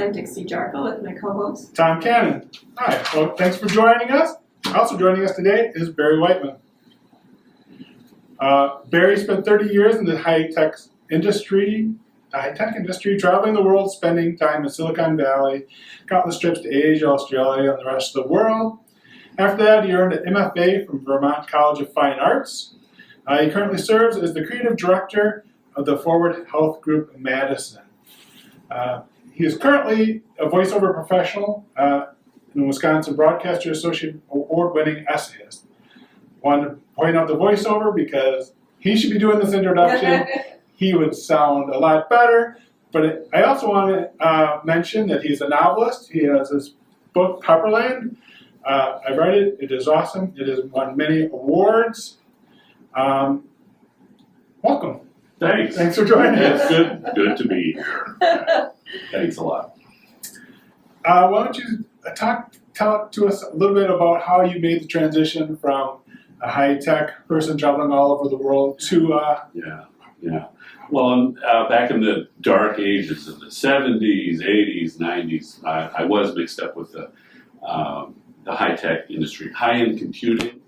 I'm Dixie Jarkle with my co-host Tom Cannon. Hi, well, thanks for joining us. Also joining us today is Barry Wightman. Barry spent 30 years in the high-tech industry, traveling the world, spending time in Silicon Valley, countless trips to Asia, Australia, and the rest of the world. After that, he earned an MFA from Vermont College of Fine Arts. He currently serves as the creative director of the Forward Health Group in Madison. He is currently a voiceover professional in Wisconsin Broadcaster Association award-winning essayist. Wanted to point out the voiceover because he should be doing this introduction. He would sound a lot better. But I also want to mention that he's a novelist. He has his book, Pepperland. I've read it. It is awesome. It has won many awards. Welcome. Thanks. Thanks for joining us. It's good to be here. Thanks a lot. Why don't you tell to us a little bit about how you made the transition from a high-tech person traveling all over the world to... Yeah. Well, back in the dark ages of the 70s, 80s, 90s, I was mixed up with the high-tech industry, high-end computing,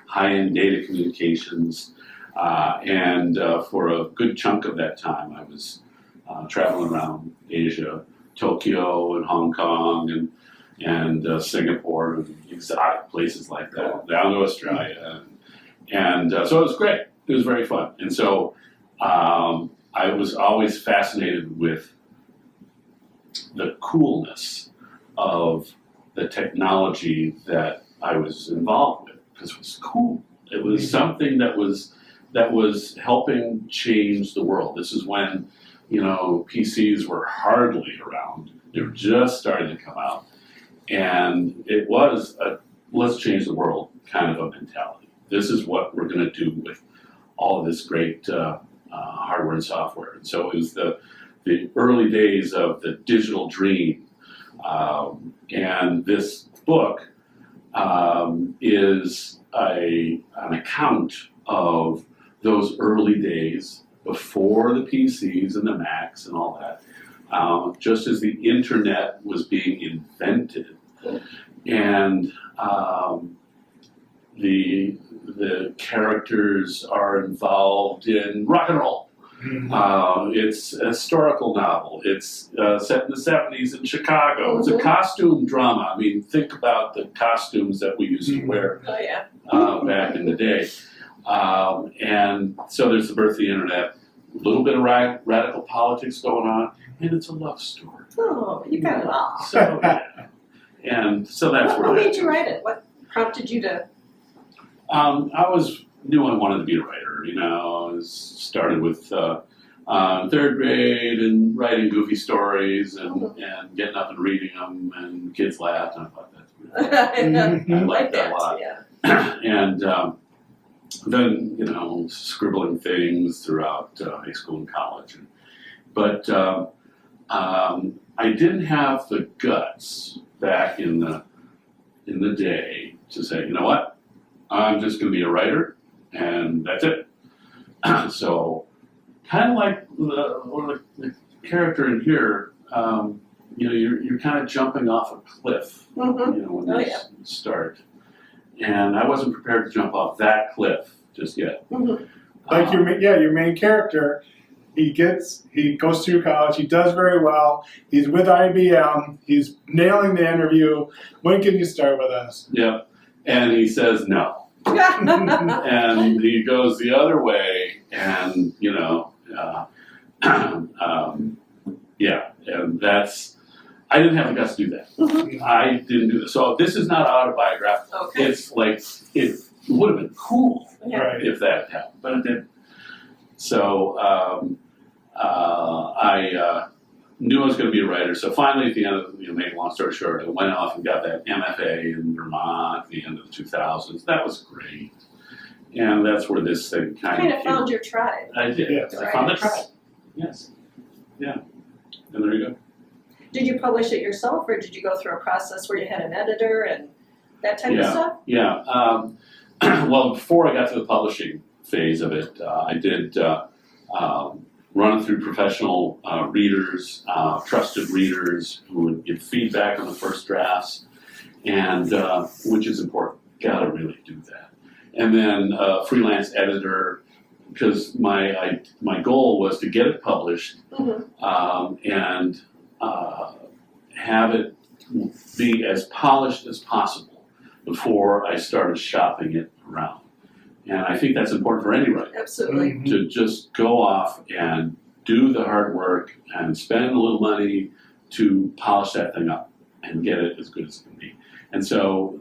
high-end data communications, and for a good chunk of that time, I was traveling around Asia, Tokyo and Hong Kong and Singapore and exotic places like that, down to Australia. And so it was great. It was very fun. And so I was always fascinated with the coolness of the technology that I was involved with, because it was cool. It was something that was helping change the world. This is when, PCs were hardly around. They were just starting to come out. And it was a let's change the world kind of a mentality. This is what we're going to do with all of this great hardware and software. And so it was the early days of the digital dream. And this book is an account of those early days before the PCs and the Macs and all that, just as the internet was being invented. And the characters are involved in rock and roll. It's a historical novel. It's set in the 70s in Chicago. It's a costume drama. I mean, think about the costumes that we used to wear back in the day. And so there's the birth of the internet, a little bit of radical politics going on, and it's a love story. Oh, you got it all. So, and so that's where. What made you write it? What prompted you to? I knew I wanted to be a writer. I started with third grade and writing goofy stories and getting up and reading them, and kids laughed, and I thought I liked that a lot. Yeah. And then scribbling things throughout high school and college, but I didn't have the guts back in the day to say, you know what, I'm just going to be a writer, and that's it. So, kind of like the character in here, you're kind of jumping off a cliff, when you start. And I wasn't prepared to jump off that cliff just yet. Like your main character, he goes through college, he does very well, he's with IBM, he's nailing the interview. When can you start with us? Yeah, and he says no. And he goes the other way, and and that's, I didn't have the guts to do that. I didn't do this. So this is not autobiographical. Okay. It's like, it would have been cool if that happened, but it didn't. So I knew I was going to be a writer. So finally, at the end of, make a long story short, I went off and got that MFA in Vermont at the end of the 2000s. That was great. And that's where this thing kind of found your tribe. I did. Yes. I found the tribe. Yes. Yeah. And there you go. Did you publish it yourself, or did you go through a process where you had an editor and that type of stuff? Yeah. Well, before I got to the publishing phase of it, I did run it through professional readers, trusted readers who would give feedback on the first drafts, and which is important. Gotta really do that. And then freelance editor, because my goal was to get it published and have it be as polished as possible before I started shopping it around. And I think that's important for any writer. Absolutely. To just go off and do the hard work and spend a little money to polish that thing up and get it as good as it can be. And so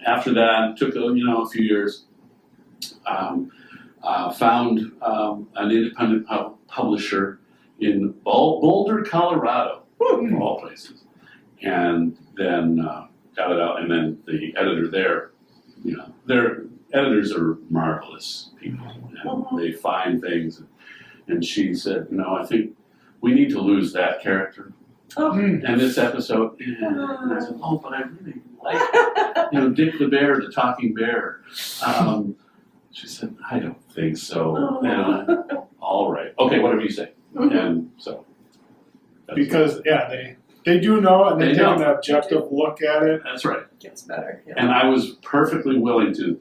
after that, it took a few years. Found an independent publisher in Boulder, Colorado, of all places, and then got it out. And then the editor there, their editors are marvelous people, and they find things. And she said, I think we need to lose that character. And this episode, and I said, but I really like Dick the Bear, the talking bear. She said, I don't think so. And all right, okay, whatever you say. And so, because they do know, and they take an objective look at it. That's right. Gets better. Yeah. And I was perfectly willing to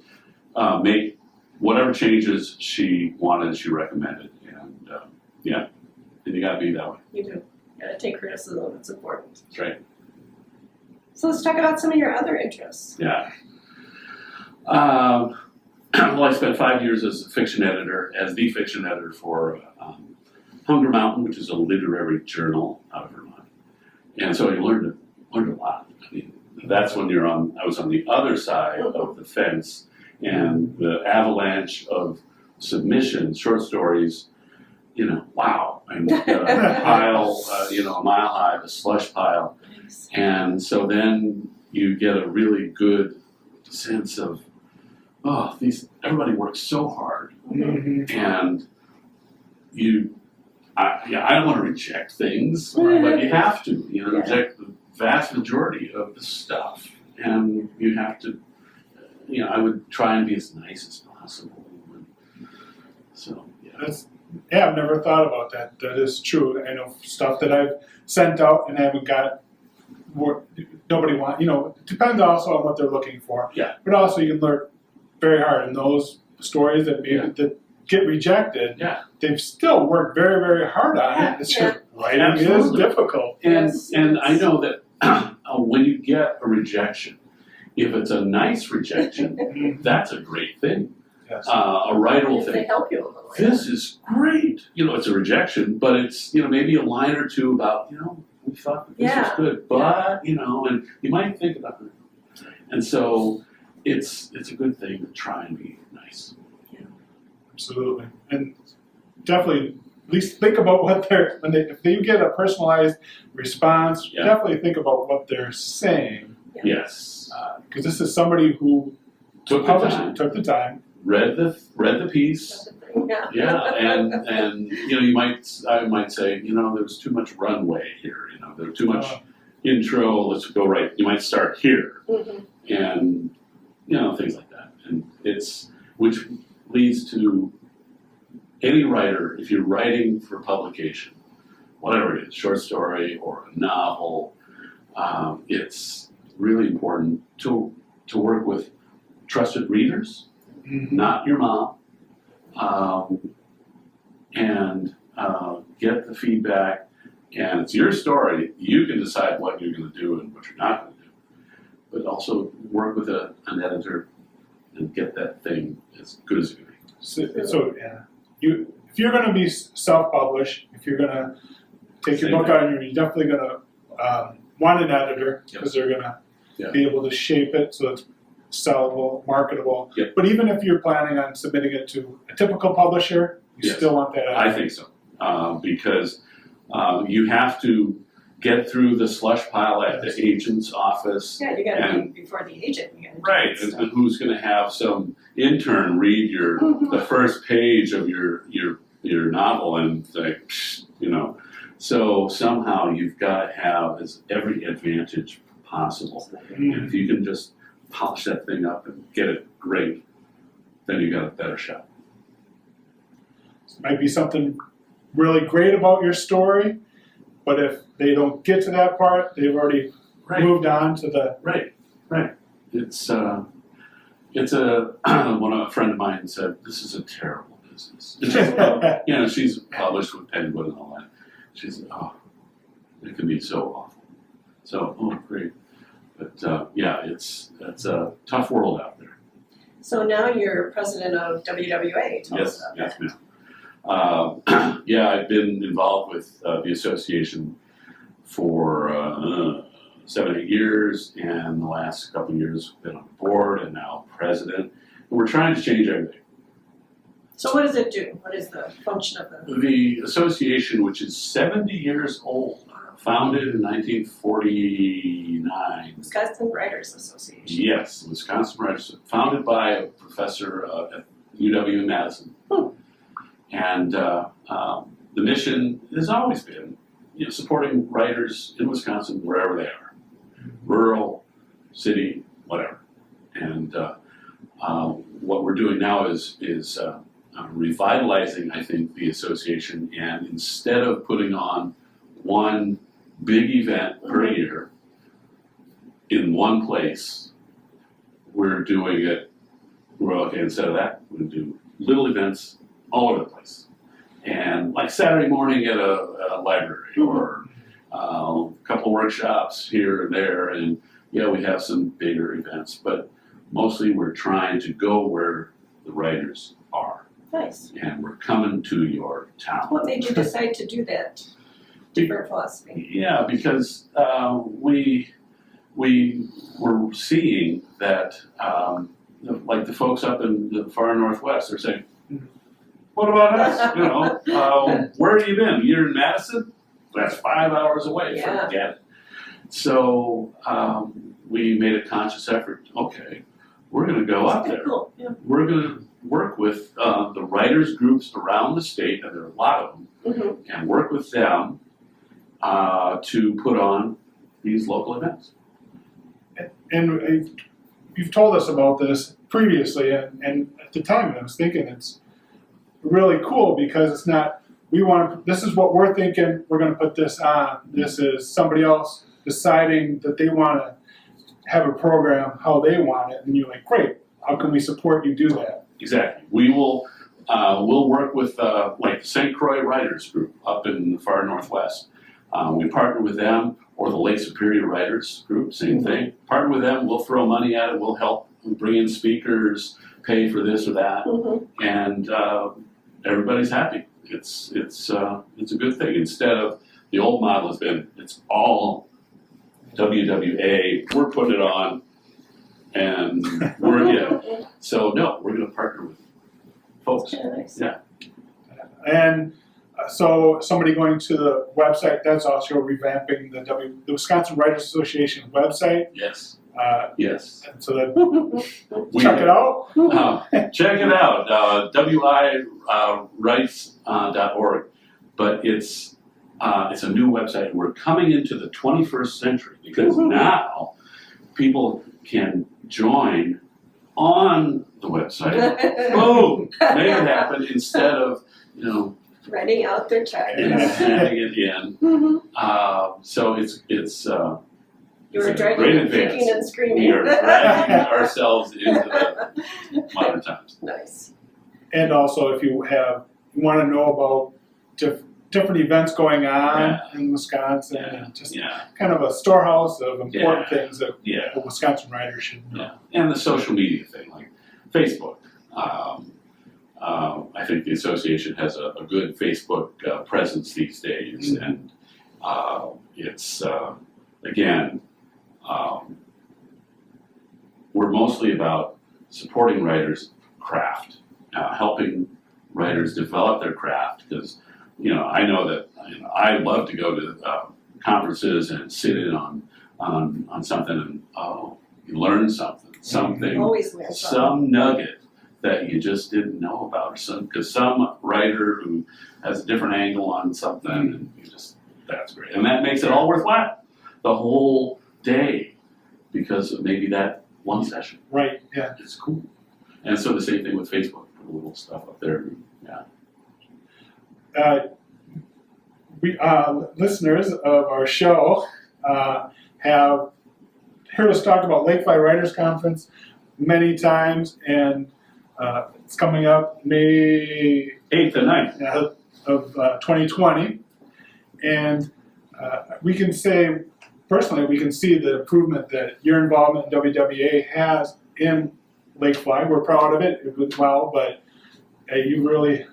make whatever changes she wanted, she recommended, and and you gotta be that way. You do. You gotta take criticism. It's important. That's right. So let's talk about some of your other interests. Yeah. Well, I spent 5 years as the fiction editor for Hunger Mountain, which is a literary journal out of Vermont. And so you learned a lot. I mean, that's when I was on the other side of the fence, and the avalanche of submissions, short stories, wow. And a pile, a mile high, a slush pile. Nice. And so then you get a really good sense of, everybody works so hard, and I don't want to reject things, but you have to, reject the vast majority of the stuff, and you have to, I would try and be as nice as possible. So, I've never thought about that. That is true. I know stuff that I've sent out and haven't got. Nobody wants. It depends also on what they're looking for. Yeah. But also you can learn very hard in those stories that that get rejected. Yeah. They've still worked very, very hard on it. It's just writing is difficult. And I know that when you get a rejection, if it's a nice rejection, that's a great thing. Yes. A writer will If they think, help you a little. this is great. It's a rejection, but it's, maybe a line or two about, we thought that this was good, but, and you might think about it. And so it's a good thing to try and be nice. Absolutely. And definitely at least think about what if you get a personalized response, definitely think about what they're saying. Yes. Because this is somebody who took the time, read the piece. And I might say, there was too much runway here, there was too much intro, let's go right. You might start here. And things like that. And which leads to any writer, if you're writing for publication, whatever it is, short story or a novel, it's really important to work with trusted readers, not your mom, and get the feedback. And it's your story. You can decide what you're going to do and what you're not going to do. But also work with an editor and get that thing as good as you can. If you're going to be self-published, if you're going to take your book out, you're definitely going to want an editor because they're going to be able to shape it so it's sellable, marketable. Yep. But even if you're planning on submitting it to a typical publisher, you still want that editor. I think so, because you have to get through the slush pile at the agent's office. Yeah, you got to be before the agent. Right, and who's going to have some intern read the first page of your novel and say, So somehow you've got to have every advantage possible. And if you can just polish that thing up and get it great, then you got a better shot. Might be something really great about your story, but if they don't get to that part, they've already Right. moved on to the. Right. It's a a friend of mine said, "This is a terrible business." And she's, she's published with Penguin and all that. She said, "Oh, it can be so awful." So, great. But it's a tough world out there. So now you're president of WWA. Tell us Yes, about ma'am. I've been involved with the association for 7, 8 years, and the last couple of years been on the board and now president. And we're trying to change everything. So what does it do? What is the function of the? The association, which is 70 years old, founded in 1949. Wisconsin Writers Association. Yes, Wisconsin Writers, founded by a professor at WUWM Madison. And the mission has always been, supporting writers in Wisconsin wherever they are, rural, city, whatever. And what we're doing now is revitalizing, I think, the association. And instead of putting on one big event per year in one place, we're doing it. Instead of that, we're going to do little events all over the place. And like Saturday morning at a library, or a couple workshops here and there, and we have some bigger events, but mostly we're trying to go where the writers are. Nice. And we're coming to your town. What made you decide to do that? Different philosophy. Yeah, because we were seeing that, like the folks up in the far northwest, they're saying, "What about us? Where have you been? You're in Madison? That's 5 hours away. Yeah. Forget it." So we made a conscious effort. Okay, we're going to go up there. Cool. Yeah. We're going to work with the writers groups around the state, and there are a lot of them, and work with them to put on these local events. And you've told us about this previously, and at the time I was thinking it's really cool because it's not, this is what we're thinking, we're going to put this on. This is somebody else deciding that they want to have a program how they want it, and you're like, great, how can we support you do that? Exactly. We will we'll work with like the St. Croix Writers Group up in the far northwest. We partner with them, or the Lake Superior Writers Group, same thing. Partner with them, we'll throw money at it, we'll help bring in speakers, pay for this or that, and everybody's happy. It's a good thing. Instead of the old model has been, it's all WWA, we're putting it on, and so no, we're going to partner with folks. Yeah, nice. Yeah. And so somebody going to the website, that's also revamping the Wisconsin Writers Association website. Yes. Yes. So that We- check it out. Check it out, wiwrites.org. But it's a new website. We're coming into the 21st century because now people can join on the website. Boom! Make it happen instead of Writing out their check. handing it in. So it's You were it's a dragging great and advance. kicking and screaming. We are dragging ourselves into the modern times. Nice. And also, if you want to know about different events going on in Wisconsin, and just kind of a storehouse of important things that the Wisconsin writers should know. Yeah. And the social media thing, like Facebook. I think the association has a good Facebook presence these days, and it's again, we're mostly about supporting writers' craft, helping writers develop their craft. Because I know that I love to go to conferences and sit in on something and you learn something, Always learn something. some nugget that you just didn't know about, because some writer who has a different angle on something, and that's great, and that makes it all worthwhile, the whole day, because of maybe that one session. Right. Yeah. It's cool. And so the same thing with Facebook, put a little stuff up there. we listeners of our show have heard us talk about Lakefly Writers Conference many times, and it's coming up May 8th and 9th. of 2020, and we can say, personally, we can see the improvement that your involvement in WWA has in Lakefly. We're proud of it. It went well, but you really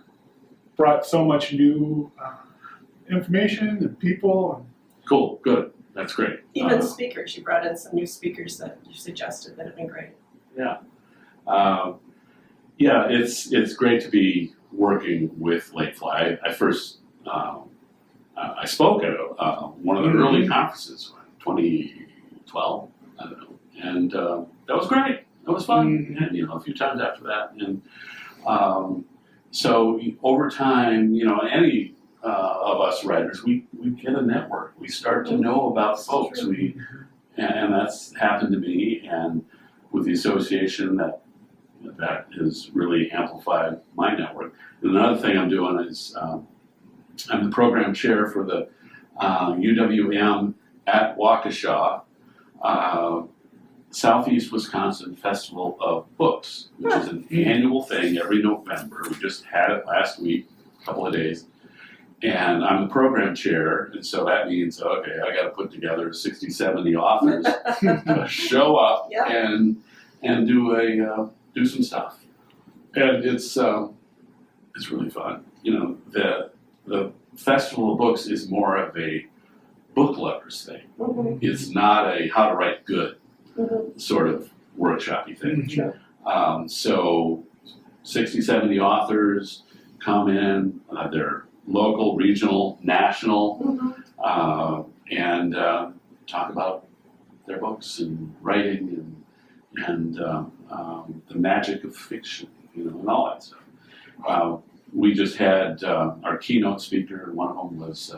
brought so much new information and people. Cool, good, that's great. Even speakers, you brought in some new speakers that you suggested that have been great. Yeah, yeah, it's great to be working with Lakefly. I first I spoke at one of the early conferences, 2012, I don't know, and that was great. That was fun, and a few times after that, and so over time, any of us writers, we get a network. We start to know about folks. And that's happened to me, and with the association that has really amplified my network. And another thing I'm doing is I'm the program chair for the UWM at Waukesha Southeast Wisconsin Festival of Books, which is an annual thing every November. We just had it last week, a couple of days. And I'm the program chair, and so that means, okay, I got to put together 60, 70 authors to show up and do some stuff. And it's really fun. The Festival of Books is more of a book lovers thing. Mm-hmm. It's not a how to write good sort of workshop-y thing. So 60, 70 authors come in, they're local, regional, national, and talk about their books and writing and the magic of fiction, and all that stuff. We just had our keynote speaker, one of them was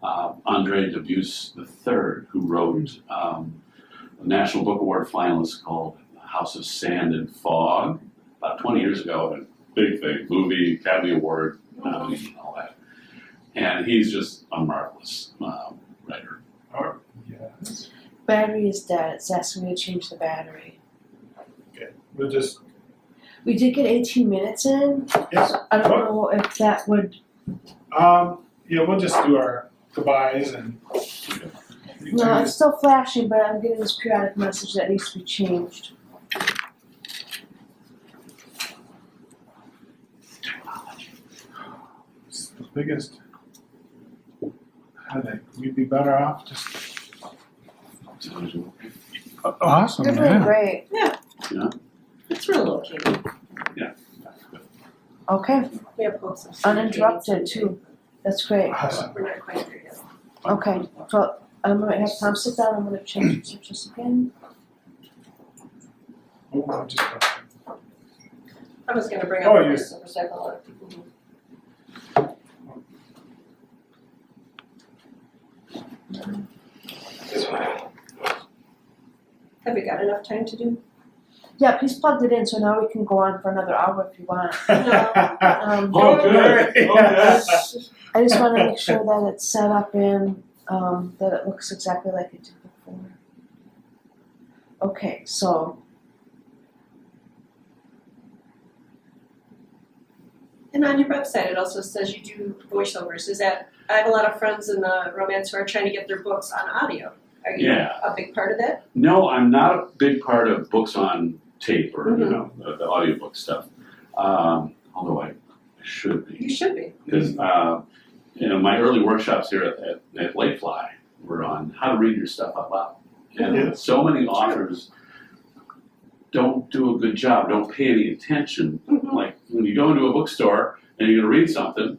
Andre Debus III, who wrote a National Book Award finalist called House of Sand and Fog about 20 years ago, a big thing, movie, Academy Award, nominee, and all that. And he's just a marvelous writer. Yes. Battery is dead. It's asking me to change the battery. Okay. We'll just. We did get 18 minutes in. Yes. So I don't know if that would. We'll just do our goodbyes and. No, it's still flashing, but I'm getting this periodic message that needs to be changed. It's the biggest headache. We'd be better off just. Awesome. You're doing great. It's real okay. Okay. We have books. Uninterrupted too. That's great. Awesome. We're not quite there yet. Okay. So I'm gonna have Tom sit down. I'm gonna change the pictures again. Oh, I'll just. I was going to bring up Oh, the you- voiceover, so I have a lot of people who. Have you got enough time to do? Yeah, please plug it in so now we can go on for another hour if you want. Oh, good. Okay. I just want to make sure that it's set up in, that it looks exactly like it did before. Okay, so, And on your website, it also says you do voiceovers. Is that, I have a lot of friends in the romance who are trying to get their books on audio. Are you a big part of that? No, I'm not a big part of books on tape or the audiobook stuff. Although I should be. You should be. Because my early workshops here at Lakefly were on how to read your stuff out loud. And so many authors don't do a good job, don't pay any attention. Like when you go into a bookstore and you're going to read something,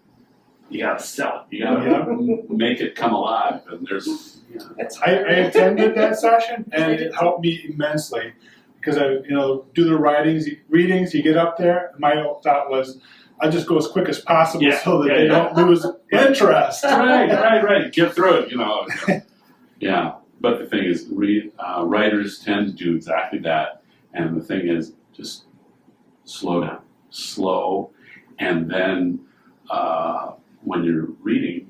you got to sell it. You got to make it come alive. And there's, I attended that session and it helped me immensely because I, do the readings, you get up there. My thought was, I just go as quick as possible so that they don't lose interest. Right. Get through it, Yeah, but the thing is, writers tend to do exactly that. And the thing is, just slow down, and then when you're reading,